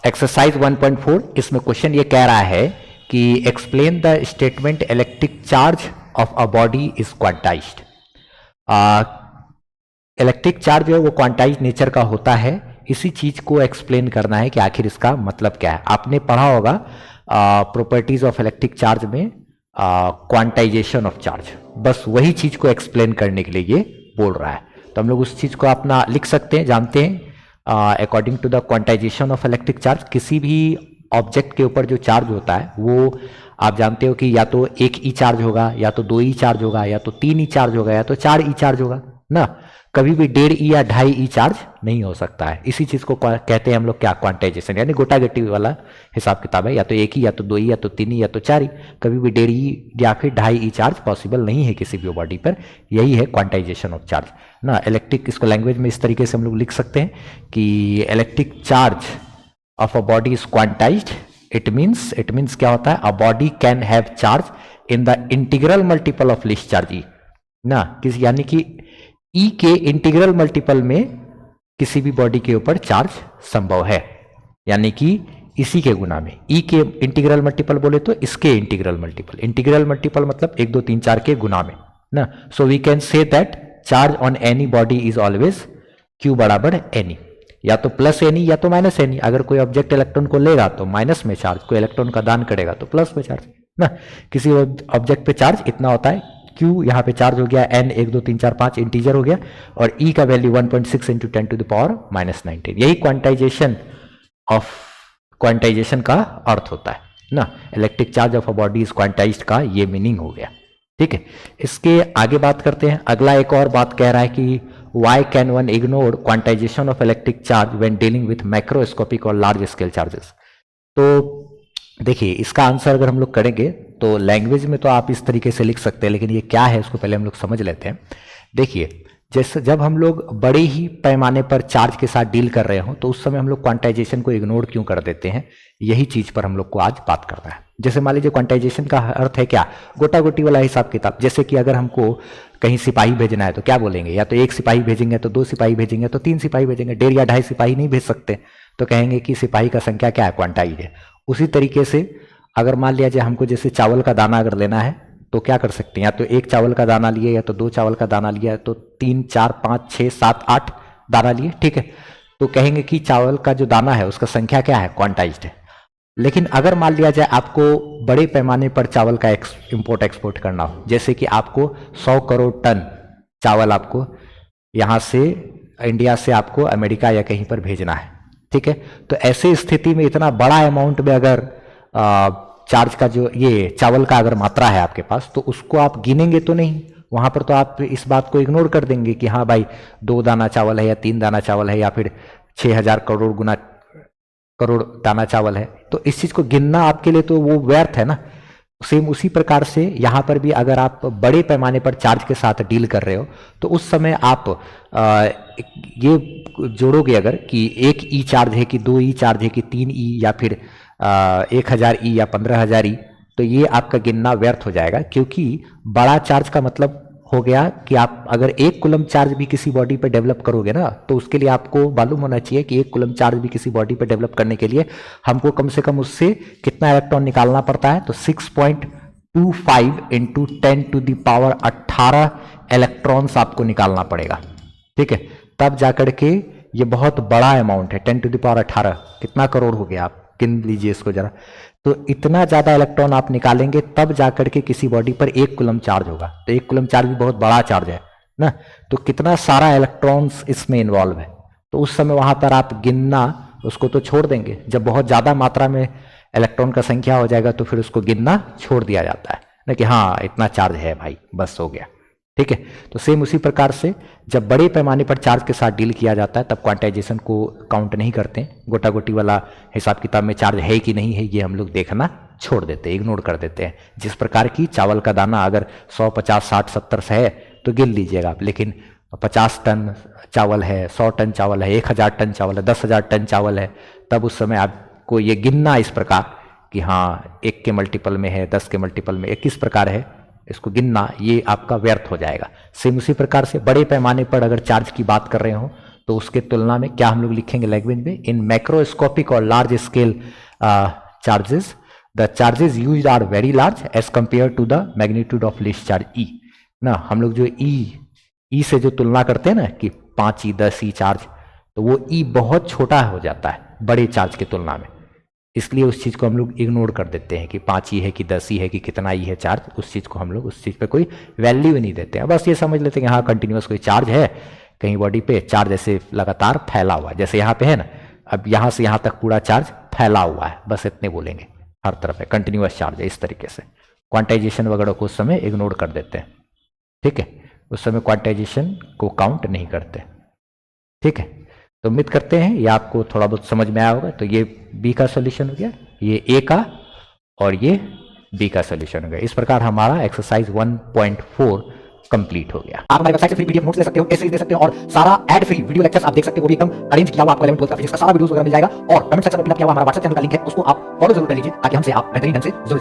Exercise 1.4 इसमें question ये कह रहा है कि explain the statement electric charge of a body is quantized. Electric charge जो है वो क्वांटाइज नेचर का होता है, इसी चीज को एक्सप्लेन करना है कि आखिर इसका मतलब क्या है। आपने पढ़ा होगा प्रॉपर्टीज ऑफ इलेक्ट्रिक चार्ज में क्वांटाइजेशन ऑफ चार्ज, बस वही चीज को एक्सप्लेन करने के लिए ये बोल रहा है। तो हम लोग उस चीज को अपना लिख सकते हैं, जानते हैं according to the quantisation of electric charge. किसी भी ऑब्जेक्ट के ऊपर जो चार्ज होता है वो आप जानते हो कि या तो एक ई चार्ज होगा, या तो दो ई चार्ज होगा, या तो तीन ई चार्ज होगा, या तो चार ई चार्ज होगा ना। कभी भी 1.5 ई या 2.5 ई चार्ज नहीं हो सकता है। इसी चीज को कहते हैं हम लोग क्या, क्वांटाइजेशन, यानी गोटा गट्टी वाला हिसाब किताब है। या तो एक ही, या तो दो ही, या तो तीन ही, या तो चार ही। कभी भी 1.5 ई या फिर 2.5 ई चार्ज पॉसिबल नहीं है किसी भी बॉडी पर। यही है क्वांटाइजेशन ऑफ चार्ज ना। इलेक्ट्रिक, इसको लैंग्वेज में इस तरीके से हम लोग लिख सकते हैं कि electric charge of a body is quantized. It means क्या होता है, a body can have charge in the integral multiple of least charge e ना। किस यानी कि ई के इंटीग्रल मल्टीपल में किसी भी बॉडी के ऊपर चार्ज संभव है, यानी कि इसी के गुना में। ई के इंटीग्रल मल्टीपल बोले तो इसके इंटीग्रल मल्टीपल मतलब 1 2 3 4 के गुना में ना। So we can say that charge on any body is always Q बराबर एनी, या तो प्लस एनी या तो माइनस एनी। अगर कोई ऑब्जेक्ट इलेक्ट्रॉन को लेगा तो माइनस में चार्ज, कोई इलेक्ट्रॉन का दान करेगा तो प्लस में चार्ज ना। किसी ऑब्जेक्ट पे चार्ज इतना होता है, Q यहाँ पे चार्ज हो गया n 1 2 3 4 5 इंटीजर हो गया, और E का वैल्यू 1.6 × 10⁻⁻19। यही क्वांटाइजेशन का अर्थ होता है ना। Electric charge of a body is quantized का ये मीनिंग हो गया। ठीक है, इसके आगे बात करते हैं। अगला एक और बात कह रहा है कि why can one ignore quantisation of electric charge when dealing with macroscopic और लार्ज स्केल चार्जेस। तो देखिए, इसका आंसर अगर हम लोग करेंगे तो लैंग्वेज में तो आप इस तरीके से लिख सकते हैं, लेकिन ये क्या है उसको पहले हम लोग समझ लेते हैं। देखिए, जैसे जब हम लोग बड़े ही पैमाने पर चार्ज के साथ डील कर रहे हो तो उस समय हम लोग क्वांटाइजेशन को इग्नोर क्यों कर देते हैं, यही चीज पर हम लोग को आज बात करना है। जैसे मान लीजिए क्वांटाइजेशन का अर्थ है क्या, गोटा गोटी वाला हिसाब किताब। जैसे कि अगर हमको कहीं सिपाही भेजना है तो क्या बोलेंगे, या तो एक सिपाही भेजेंगे, तो 2 सिपाही भेजेंगे, तो 3 सिपाही भेजेंगे। 1.5 या 2.5 सिपाही नहीं भेज सकते, तो कहेंगे कि सिपाही का संख्या क्या है, क्वांटाइज है। उसी तरीके से अगर मान लिया जाए हमको जैसे चावल का दाना अगर लेना है तो क्या कर सकते हैं, या तो एक चावल का दाना लिए, या तो 2 चावल का दाना लिया, तो 3 4 5 6 7 8 दाना लिए। ठीक है, तो कहेंगे कि चावल का जो दाना है उसका संख्या क्या है, क्वांटाइज्ड है। लेकिन अगर मान लिया जाए आपको बड़े पैमाने पर चावल का इंपोर्ट एक्सपोर्ट करना हो, जैसे कि आपको 100 करोड़ टन चावल आपको यहाँ से, इंडिया से आपको अमेरिका या कहीं पर भेजना है। ठीक है, तो ऐसे स्थिति में इतना बड़ा अमाउंट में अगर चार्ज का जो ये चावल का अगर मात्रा है आपके पास, तो उसको आप गिनेंगे तो नहीं, वहां पर तो आप इस बात को इग्नोर कर देंगे कि हाँ भाई 2 दाना चावल है या 3 दाना चावल है या फिर 6000 करोड़ गुना करोड़ दाना चावल है। तो इस चीज को गिनना आपके लिए तो वो व्यर्थ है ना। सेम उसी प्रकार से यहाँ पर भी अगर आप बड़े पैमाने पर चार्ज के साथ डील कर रहे हो तो उस समय आप ये जोड़ोगे अगर कि 1 ई चार्ज है कि 2 ई चार्ज है कि 3 ई या फिर 1000 ई या 15000 ई, तो ये आपका गिनना व्यर्थ हो जाएगा। क्योंकि बड़ा चार्ज का मतलब हो गया कि आप अगर 1 कूलम चार्ज भी किसी बॉडी पे डेवलप करोगे ना, तो उसके लिए आपको मालूम होना चाहिए कि 1 कूलम चार्ज भी किसी बॉडी पे डेवलप करने के लिए हमको कम से कम उससे कितना इलेक्ट्रॉन निकालना पड़ता है, तो 6.25 × 10⁻18 इलेक्ट्रॉन्स आपको निकालना पड़ेगा। ठीक है, तब जाकर के ये बहुत बड़ा अमाउंट है। 10⁻18 कितना करोड़ हो गया, आप गिन लीजिए इसको जरा। तो इतना ज्यादा इलेक्ट्रॉन आप निकालेंगे तब जाकर के किसी बॉडी पर 1 कूलम चार्ज होगा। तो 1 कूलम चार्ज भी बहुत बड़ा चार्ज है ना, तो कितना सारा इलेक्ट्रॉन्स इसमें इन्वॉल्व है। तो उस समय वहां पर आप गिनना उसको तो छोड़ देंगे। जब बहुत ज्यादा मात्रा में इलेक्ट्रॉन का संख्या हो जाएगा तो फिर उसको गिनना छोड़ दिया जाता है ना, कि हाँ इतना चार्ज है भाई, बस हो गया। ठीक है, तो सेम उसी प्रकार से जब बड़े पैमाने पर चार्ज के साथ डील किया जाता है तब क्वांटाइजेशन को काउंट नहीं करते। गोटा गोटी वाला हिसाब किताब में चार्ज है कि नहीं है ये हम लोग देखना छोड़ देते हैं, इग्नोर कर देते हैं। जिस प्रकार की चावल का दाना अगर 100 50 60 70 से है तो गिन लीजिएगा आप, लेकिन 50 टन चावल है, 100 टन चावल है, 1000 टन चावल है, 10,000 टन चावल है, तब उस समय आपको ये गिनना इस प्रकार कि हाँ 1 के मल्टीपल में है, 10 के मल्टीपल में 21 प्रकार है, इसको गिनना ये आपका व्यर्थ हो जाएगा। सेम उसी प्रकार से बड़े पैमाने पर अगर चार्ज की बात कर रहे हो तो उसके तुलना में क्या हम लोग लिखेंगे लैंग्वेज में, इन मैक्रोस्कोपिक और large scale charges the charges used are very large as compare to the magnitude of least charge e ना। हम लोग जो ई से जो तुलना करते हैं ना कि 5E 10E चार्ज, तो वो ई बहुत छोटा हो जाता है बड़े चार्ज की तुलना में, इसलिए उस चीज़ को हम लोग इग्नोर कर देते हैं कि 5E है कि 10E है कि कितना ई है चार्ज, उस चीज़ को हम लोग उस चीज़ पे कोई वैल्यू ही नहीं देते हैं। बस ये समझ लेते हैं कि हाँ कंटिन्यूस कोई चार्ज है कहीं बॉडी पे, चार्ज ऐसे लगातार फैला हुआ है, जैसे यहाँ पे है ना, अब यहाँ से यहाँ तक पूरा चार्ज फैला हुआ है, बस इतने बोलेंगे, हर तरफ है कंटिन्यूस चार्ज है। इस तरीके से क्वांटाइजेशन वगैरह को उस समय इग्नोर कर देते हैं, ठीक है, उस समय क्वांटाइजेशन को काउंट नहीं करते, ठीक है। तो उम्मीद करते हैं ये आपको थोड़ा बहुत समझ में आया होगा। तो ये बी का सॉल्यूशन हो गया, ये ए का, और ये बी का सॉल्यूशन हो गया। इस प्रकार हमारा एक्सरसाइज 1.4 कंप्लीट हो गया। आप हमारी वेबसाइट से फ्री पीडीएफ नोट्स ले सकते हो, टेस्ट सीरीज दे सकते हो, और सारा एड फ्री वीडियो लेक्चर्स आप देख सकते हो, वो भी एकदम अरेंज किया हुआ आपको 11 12 का फिजिक्स का सारा वीडियोस वगैरह मिल जाएगा। और कमेंट सेक्शन में पिन किया हुआ हमारा व्हाट्सएप चैनल का लिंक है, उसको आप फॉलो जरूर कर लीजिए ताकि हमसे आप बेहतरीन ढंग से जुड़